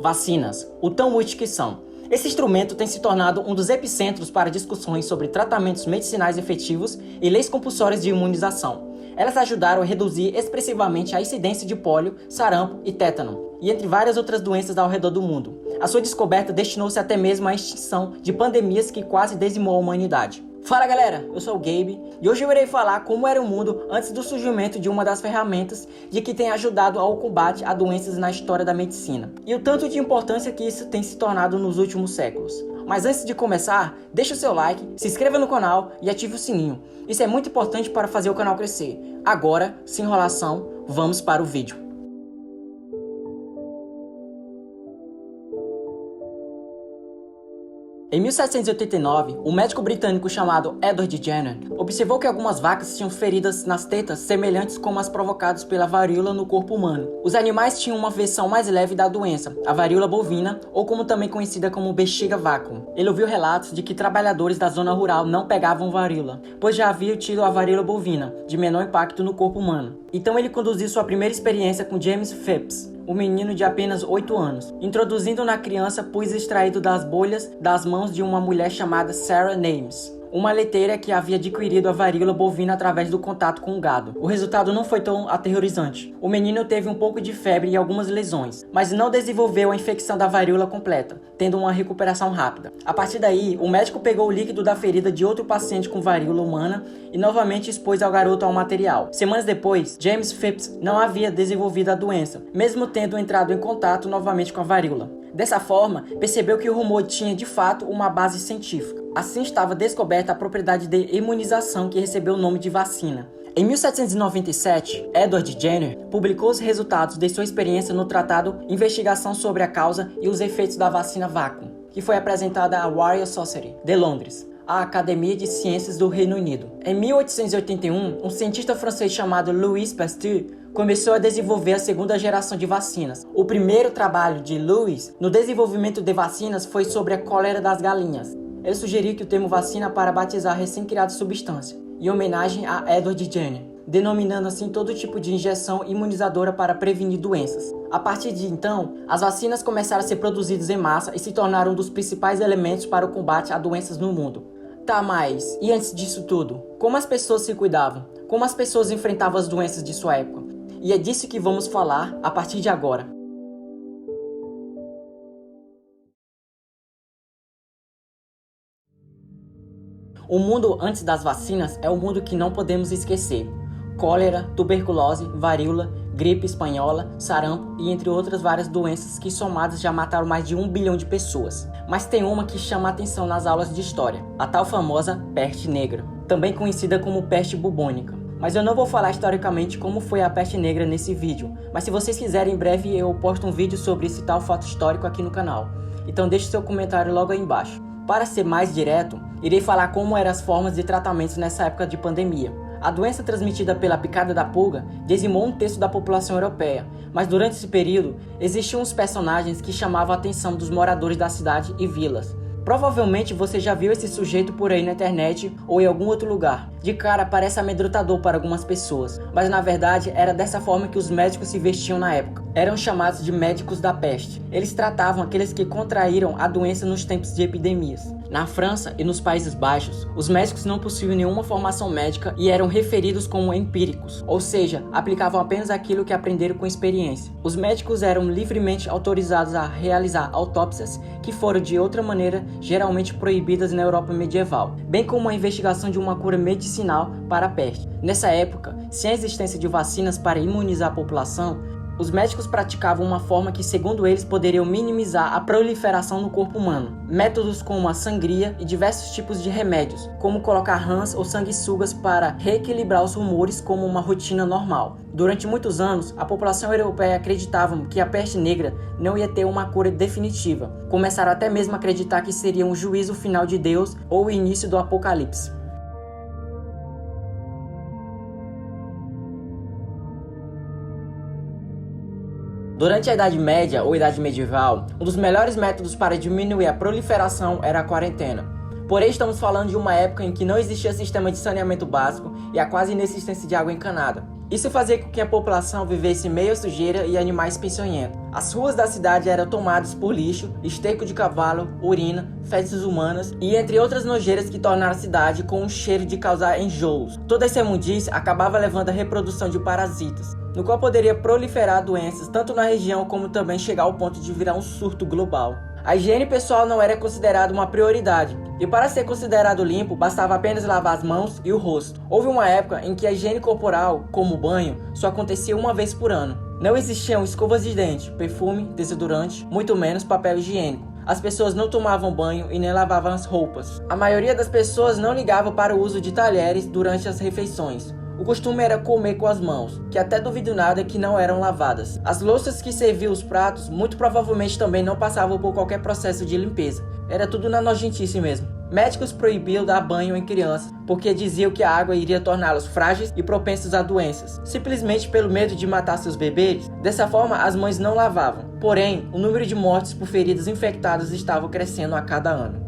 Vacinas, o tão úteis que são. Esse instrumento tem se tornado um dos epicentros para discussões sobre tratamentos medicinais efetivos e leis compulsórias de imunização. Elas ajudaram a reduzir expressivamente a incidência de pólio, sarampo e tétano, e entre várias outras doenças ao redor do mundo. A sua descoberta destinou-se até mesmo à extinção de pandemias que quase dizimou a humanidade. Fala galera, eu sou o Gabe e hoje eu irei falar como era o mundo antes do surgimento de uma das ferramentas de que tem ajudado ao combate a doenças na história da medicina e o tanto de importância que isso tem se tornado nos últimos séculos. Mas antes de começar, deixa o seu like, se inscreva no canal e ative o sininho. Isso é muito importante para fazer o canal crescer. Agora, sem enrolação, vamos para o vídeo. Em 1789, um médico britânico chamado Edward Jenner observou que algumas vacas tinham feridas nas tetas semelhantes como as provocadas pela varíola no corpo humano. Os animais tinham uma versão mais leve da doença, a varíola bovina, ou como também conhecida como bexiga vácuo. Ele ouviu relatos de que trabalhadores da zona rural não pegavam varíola, pois já haviam tido a varíola bovina, de menor impacto no corpo humano. Então ele conduziu sua primeira experiência com James Phipps, um menino de apenas 8 anos, introduzindo na criança pus extraído das bolhas das mãos de uma mulher chamada Sarah Names, uma leiteira que havia adquirido a varíola bovina através do contato com o gado. O resultado não foi tão aterrorizante. O menino teve um pouco de febre e algumas lesões, mas não desenvolveu a infecção da varíola completa, tendo uma recuperação rápida. A partir daí, o médico pegou o líquido da ferida de outro paciente com varíola humana e novamente expôs ao garoto ao material. Semanas depois, James Phipps não havia desenvolvido a doença, mesmo tendo entrado em contato novamente com a varíola. Dessa forma, percebeu que o rumor tinha de fato uma base científica. Assim estava descoberta a propriedade de imunização que recebeu o nome de vacina. Em 1797, Edward Jenner publicou os resultados de sua experiência no tratado Investigação sobre a Causa e os Efeitos da Vacina Vácuo, que foi apresentada à Royal Society de Londres, a Academia de Ciências do Reino Unido. Em 1881, um cientista francês chamado Louis Pasteur começou a desenvolver a segunda geração de vacinas. O primeiro trabalho de Louis no desenvolvimento de vacinas foi sobre a cólera das galinhas. Ele sugeriu que o termo vacina para batizar a recém-criada substância, em homenagem a Edward Jenner, denominando assim todo tipo de injeção imunizadora para prevenir doenças. A partir de então, as vacinas começaram a ser produzidas em massa e se tornaram um dos principais elementos para o combate a doenças no mundo. Tá, mas e antes disso tudo? Como as pessoas se cuidavam? Como as pessoas enfrentavam as doenças de sua época? E é disso que vamos falar a partir de agora. O mundo antes das vacinas é o mundo que não podemos esquecer. Cólera, tuberculose, varíola, gripe espanhola, sarampo e entre outras várias doenças que somadas já mataram mais de 1 bilhão de pessoas. Mas tem uma que chama a atenção nas aulas de história, a tal famosa peste negra, também conhecida como peste bubônica. Mas eu não vou falar historicamente como foi a peste negra nesse vídeo, mas se vocês quiserem, em breve eu posto um vídeo sobre esse tal fato histórico aqui no canal. Então deixe seu comentário logo aí embaixo. Para ser mais direto, irei falar como eram as formas de tratamentos nessa época de pandemia. A doença transmitida pela picada da pulga dizimou 1/3 da população europeia, mas durante esse período existiam uns personagens que chamavam a atenção dos moradores da cidade e vilas. Provavelmente você já viu esse sujeito por aí na internet ou em algum outro lugar. De cara parece amedrontador para algumas pessoas, mas na verdade era dessa forma que os médicos se vestiam na época. Eram chamados de médicos da peste. Eles tratavam aqueles que contraíram a doença nos tempos de epidemias. Na França e nos Países Baixos, os médicos não possuíam nenhuma formação médica e eram referidos como empíricos, ou seja, aplicavam apenas aquilo que aprenderam com experiência. Os médicos eram livremente autorizados a realizar autópsias que foram de outra maneira geralmente proibidas na Europa medieval, bem como a investigação de uma cura medicinal para a peste. Nessa época, sem a existência de vacinas para imunizar a população, os médicos praticavam uma forma que, segundo eles, poderiam minimizar a proliferação no corpo humano. Métodos como a sangria e diversos tipos de remédios, como colocar rãs ou sanguessugas para reequilibrar os rumores como uma rotina normal. Durante muitos anos, a população europeia acreditava que a peste negra não ia ter uma cura definitiva. Começaram até mesmo a acreditar que seria um juízo final de Deus ou o início do apocalipse. Durante a Idade Média ou Idade Medieval, um dos melhores métodos para diminuir a proliferação era a quarentena. Porém, estamos falando de uma época em que não existia sistema de saneamento básico e a quase inexistência de água encanada. Isso fazia com que a população vivesse em meio à sujeira e animais peçonhentos. As ruas da cidade eram tomadas por lixo, esterco de cavalo, urina, fezes humanas e entre outras nojeiras que tornaram a cidade com um cheiro de causar enjoos. Toda essa imundície acabava levando à reprodução de parasitas, no qual poderia proliferar doenças tanto na região como também chegar ao ponto de virar um surto global. A higiene pessoal não era considerada uma prioridade, e para ser considerado limpo, bastava apenas lavar as mãos e o rosto. Houve uma época em que a higiene corporal, como o banho, só acontecia uma vez por ano. Não existiam escovas de dente, perfume, desodorante, muito menos papel higiênico. As pessoas não tomavam banho e nem lavavam as roupas. A maioria das pessoas não ligava para o uso de talheres durante as refeições. O costume era comer com as mãos, que até duvido nada que não eram lavadas. As louças que serviam os pratos muito provavelmente também não passavam por qualquer processo de limpeza. Era tudo na nojentice mesmo. Médicos proibiam dar banho em crianças, porque diziam que a água iria torná-los frágeis e propensos a doenças, simplesmente pelo medo de matar seus bebês. Dessa forma, as mães não lavavam. Porém, o número de mortes por feridas infectadas estava crescendo a cada ano.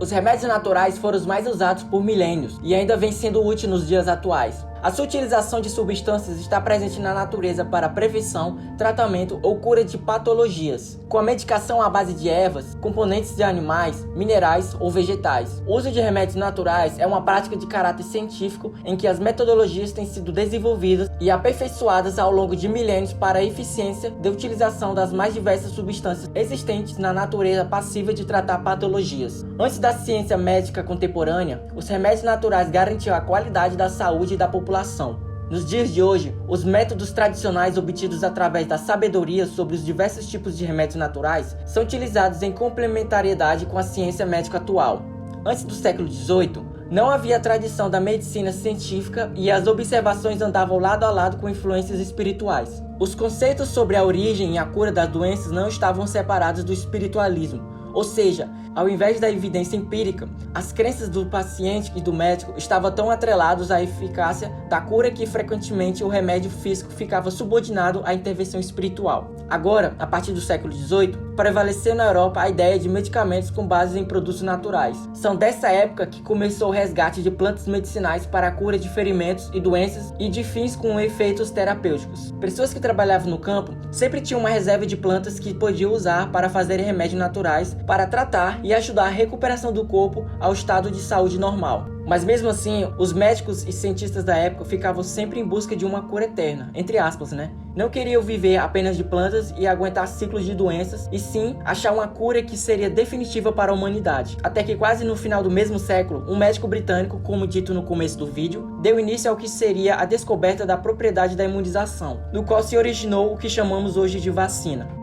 Os remédios naturais foram os mais usados por milênios e ainda vem sendo útil nos dias atuais. A sua utilização de substâncias está presente na natureza para prevenção, tratamento ou cura de patologias, com a medicação à base de ervas, componentes de animais, minerais ou vegetais. O uso de remédios naturais é uma prática de caráter científico em que as metodologias têm sido desenvolvidas e aperfeiçoadas ao longo de milênios para a eficiência de utilização das mais diversas substâncias existentes na natureza passível de tratar patologias. Antes da ciência médica contemporânea, os remédios naturais garantiam a qualidade da saúde da população. Nos dias de hoje, os métodos tradicionais obtidos através da sabedoria sobre os diversos tipos de remédios naturais são utilizados em complementariedade com a ciência médica atual. Antes do século XVIII, não havia tradição da medicina científica e as observações andavam lado a lado com influências espirituais. Os conceitos sobre a origem e a cura das doenças não estavam separados do espiritualismo. Ou seja, ao invés da evidência empírica, as crenças do paciente e do médico estavam tão atrelados à eficácia da cura que frequentemente o remédio físico ficava subordinado à intervenção espiritual. Agora, a partir do século XVIII, prevaleceu na Europa a ideia de medicamentos com base em produtos naturais. São dessa época que começou o resgate de plantas medicinais para a cura de ferimentos e doenças e de fins com efeitos terapêuticos. Pessoas que trabalhavam no campo sempre tinham uma reserva de plantas que podiam usar para fazer remédios naturais para tratar e ajudar a recuperação do corpo ao estado de saúde normal. Mas mesmo assim, os médicos e cientistas da época ficavam sempre em busca de uma cura eterna, entre aspas, né? Não queriam viver apenas de plantas e aguentar ciclos de doenças, e sim achar uma cura que seria definitiva para a humanidade. Até que quase no final do mesmo século, um médico britânico, como dito no começo do vídeo, deu início ao que seria a descoberta da propriedade da imunização, no qual se originou o que chamamos hoje de vacina.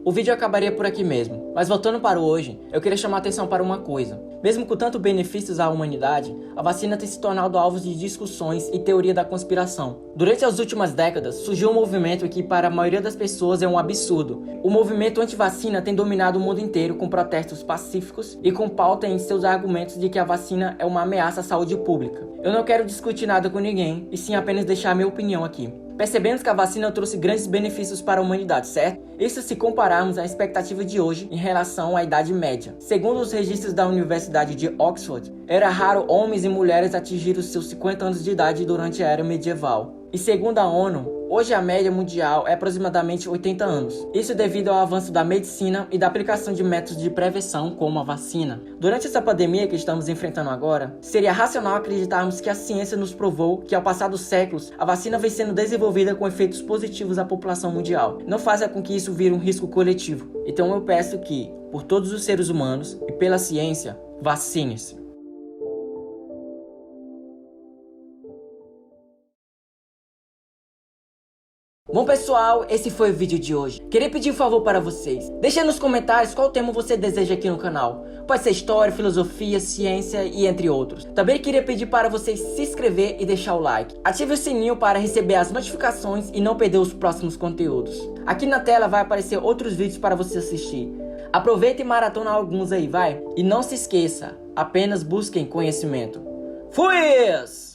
O vídeo acabaria por aqui mesmo, mas voltando para o hoje, eu queria chamar a atenção para uma coisa. Mesmo com tantos benefícios à humanidade, a vacina tem se tornado alvo de discussões e teoria da conspiração. Durante as últimas décadas, surgiu um movimento que para a maioria das pessoas é um absurdo. O movimento anti-vacina tem dominado o mundo inteiro com protestos pacíficos e com pauta em seus argumentos de que a vacina é uma ameaça à saúde pública. Eu não quero discutir nada com ninguém, e sim apenas deixar minha opinião aqui. Percebemos que a vacina trouxe grandes benefícios para a humanidade, certo? Isso se compararmos à expectativa de hoje em relação à Idade Média. Segundo os registros da Universidade de Oxford, era raro homens e mulheres atingirem os seus 50 anos de idade durante a Era Medieval. E segundo a ONU, hoje a média mundial é aproximadamente 80 anos. Isso devido ao avanço da medicina e da aplicação de métodos de prevenção como a vacina. Durante essa pandemia que estamos enfrentando agora, seria racional acreditarmos que a ciência nos provou que ao passar dos séculos, a vacina vem sendo desenvolvida com efeitos positivos à população mundial. Não faça com que isso vire um risco coletivo. Então eu peço que, por todos os seres humanos e pela ciência, vacine-se. Bom pessoal, esse foi o vídeo de hoje. Queria pedir um favor para vocês. Deixe nos comentários qual tema você deseja aqui no canal. Pode ser história, filosofia, ciência e entre outros. Também queria pedir para vocês se inscrever e deixar o like. Ative o sininho para receber as notificações e não perder os próximos conteúdos. Aqui na tela vai aparecer outros vídeos para você assistir. Aproveita e maratona alguns aí, vai? E não se esqueça, apenas busquem conhecimento. Fui!